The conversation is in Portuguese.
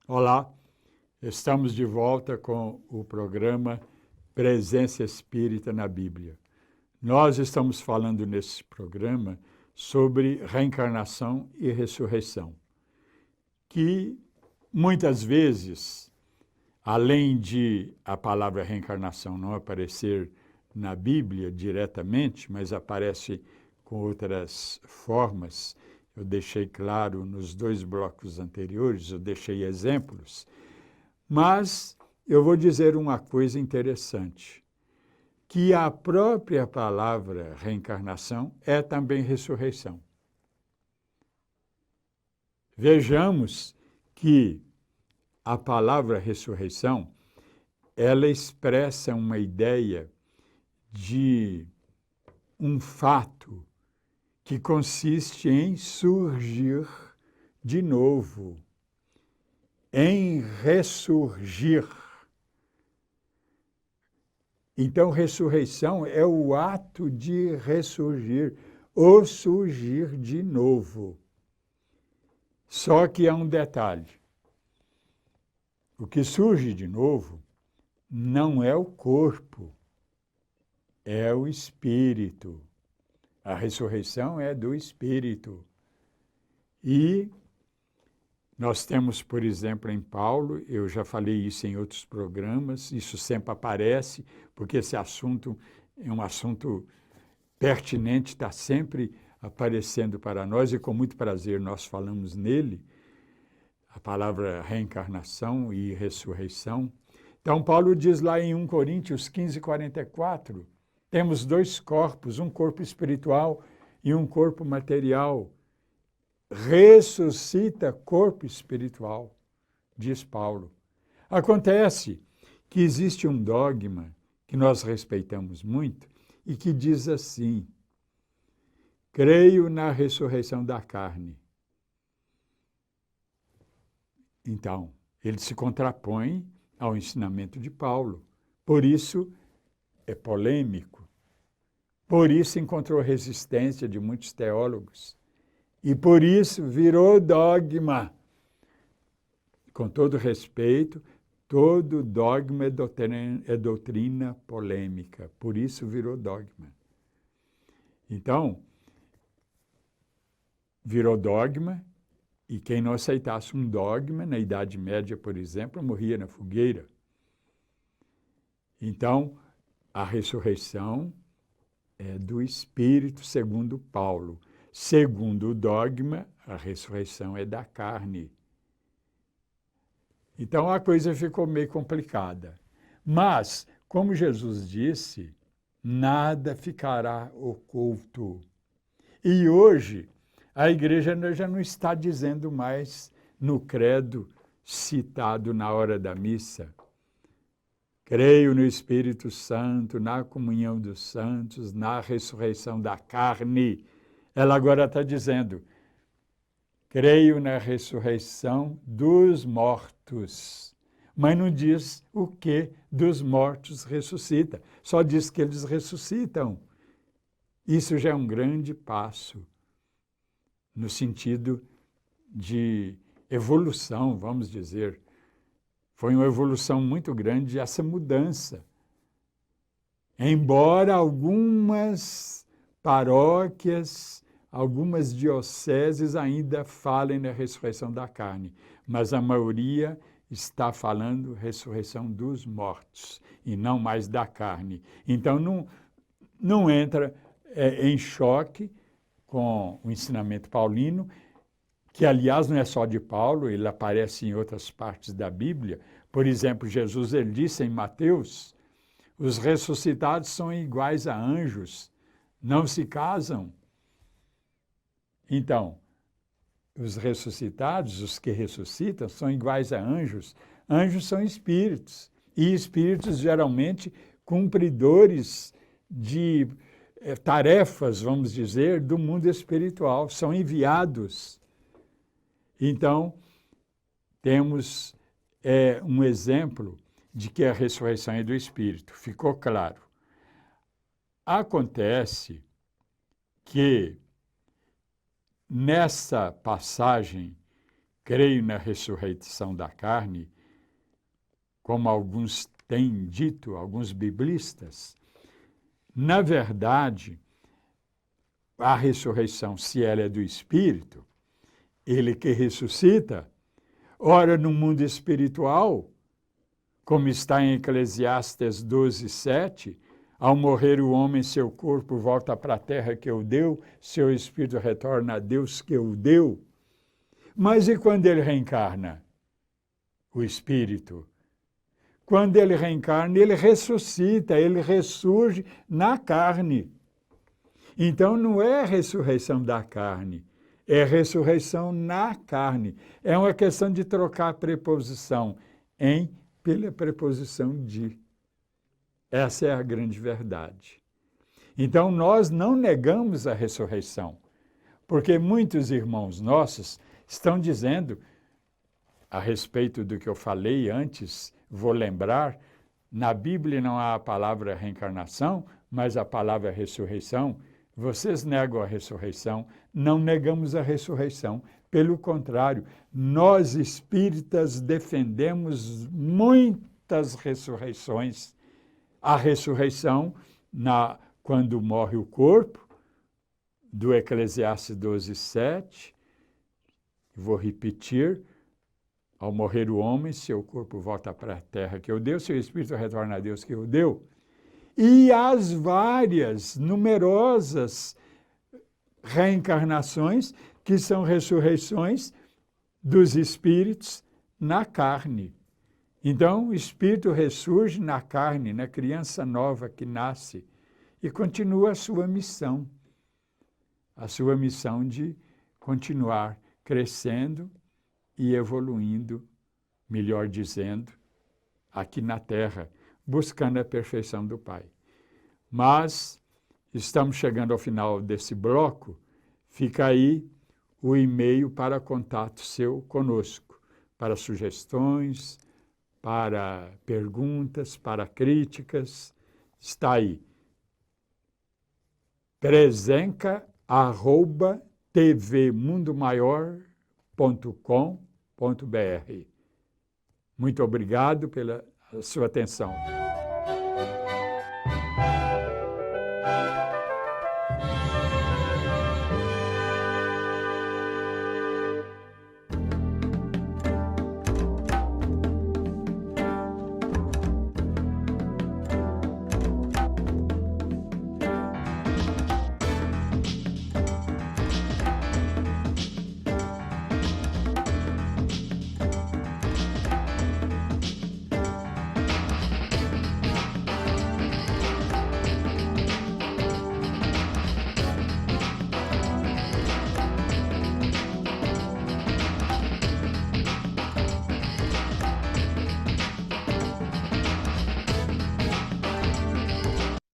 Olá, estamos de volta com o programa Presença Espírita na Bíblia. Nós estamos falando nesse programa sobre reencarnação e ressurreição, que muitas vezes, além de a palavra reencarnação não aparecer na Bíblia diretamente, mas aparece com outras formas. Eu deixei claro nos 2 blocos anteriores, eu deixei exemplos, mas eu vou dizer uma coisa interessante, que a própria palavra reencarnação é também ressurreição. Vejamos que a palavra ressurreição, ela expressa uma ideia de um fato que consiste em surgir de novo, em ressurgir. Então, ressurreição é o ato de ressurgir, ou surgir de novo. Só que há um detalhe. O que surge de novo não é o corpo, é o espírito. A ressurreição é do espírito. E nós temos, por exemplo, em Paulo, eu já falei isso em outros programas, isso sempre aparece, porque esse assunto é um assunto pertinente, está sempre aparecendo para nós, e com muito prazer nós falamos nele, a palavra reencarnação e ressurreição. Então, Paulo diz lá em 1 Coríntios 15, 44, temos 2 corpos, um corpo espiritual e um corpo material. Ressuscita corpo espiritual, diz Paulo. Acontece que existe um dogma que nós respeitamos muito e que diz assim: creio na ressurreição da carne. Então, ele se contrapõe ao ensinamento de Paulo. Por isso, é polêmico. Por isso encontrou resistência de muitos teólogos. E por isso virou dogma. Com todo respeito, todo dogma é doutrina polêmica. Por isso virou dogma. Então, virou dogma, e quem não aceitasse um dogma, na Idade Média, por exemplo, morria na fogueira. Então, a ressurreição é do Espírito, segundo Paulo. Segundo o dogma, a ressurreição é da carne. Então, a coisa ficou meio complicada. Mas, como Jesus disse, nada ficará oculto. E hoje, a igreja já não está dizendo mais no credo citado na hora da missa: creio no Espírito Santo, na comunhão dos santos, na ressurreição da carne. Ela agora está dizendo: creio na ressurreição dos mortos. Mas não diz o que dos mortos ressuscita. Só diz que eles ressuscitam. Isso já é um grande passo no sentido de evolução, vamos dizer. Foi uma evolução muito grande essa mudança. Embora algumas paróquias, algumas dioceses ainda falem na ressurreição da carne, mas a maioria está falando ressurreição dos mortos e não mais da carne. Então não entra em choque com o ensinamento paulino, que aliás não é só de Paulo, ele aparece em outras partes da Bíblia. Por exemplo, Jesus ele disse em Mateus: os ressuscitados são iguais a anjos, não se casam. Então, os ressuscitados, os que ressuscitam, são iguais a anjos. Anjos são espíritos, e espíritos geralmente cumpridores de tarefas, vamos dizer, do mundo espiritual, são enviados. Então, temos um exemplo de que a ressurreição é do Espírito, ficou claro. Acontece que nessa passagem, creio na ressurreição da carne, como alguns têm dito, alguns biblistas, na verdade, a ressurreição, se ela é do Espírito, ele que ressuscita, ora no mundo espiritual, como está em Eclesiastes 12:7, ao morrer o homem, seu corpo volta para a terra que o deu, seu espírito retorna a Deus que o deu. Mas e quando ele reencarna? O espírito. Quando ele reencarna, ele ressuscita, ele ressurge na carne. Então não é a ressurreição da carne, é a ressurreição na carne. É uma questão de trocar a preposição em pela preposição de. Essa é a grande verdade. Então, nós não negamos a ressurreição, porque muitos irmãos nossos estão dizendo, a respeito do que eu falei antes, vou lembrar, na Bíblia não há a palavra reencarnação, mas a palavra ressurreição. Vocês negam a ressurreição, não negamos a ressurreição. Pelo contrário, nós espíritas defendemos muitas ressurreições. A ressurreição, quando morre o corpo, do Eclesiastes 12:7, vou repetir, ao morrer o homem, seu corpo volta para a terra que o deu, seu espírito retorna a Deus que o deu. E as várias, numerosas reencarnações, que são ressurreições dos espíritos na carne. Então, o espírito ressurge na carne, na criança nova que nasce, e continua a sua missão de continuar crescendo e evoluindo, melhor dizendo, aqui na Terra, buscando a perfeição do Pai. Mas estamos chegando ao final desse bloco, fica aí o e-mail para contato seu conosco, para sugestões, para perguntas, para críticas, está aí. presenca@tvmundomaior.com.br. Muito obrigado pela sua atenção.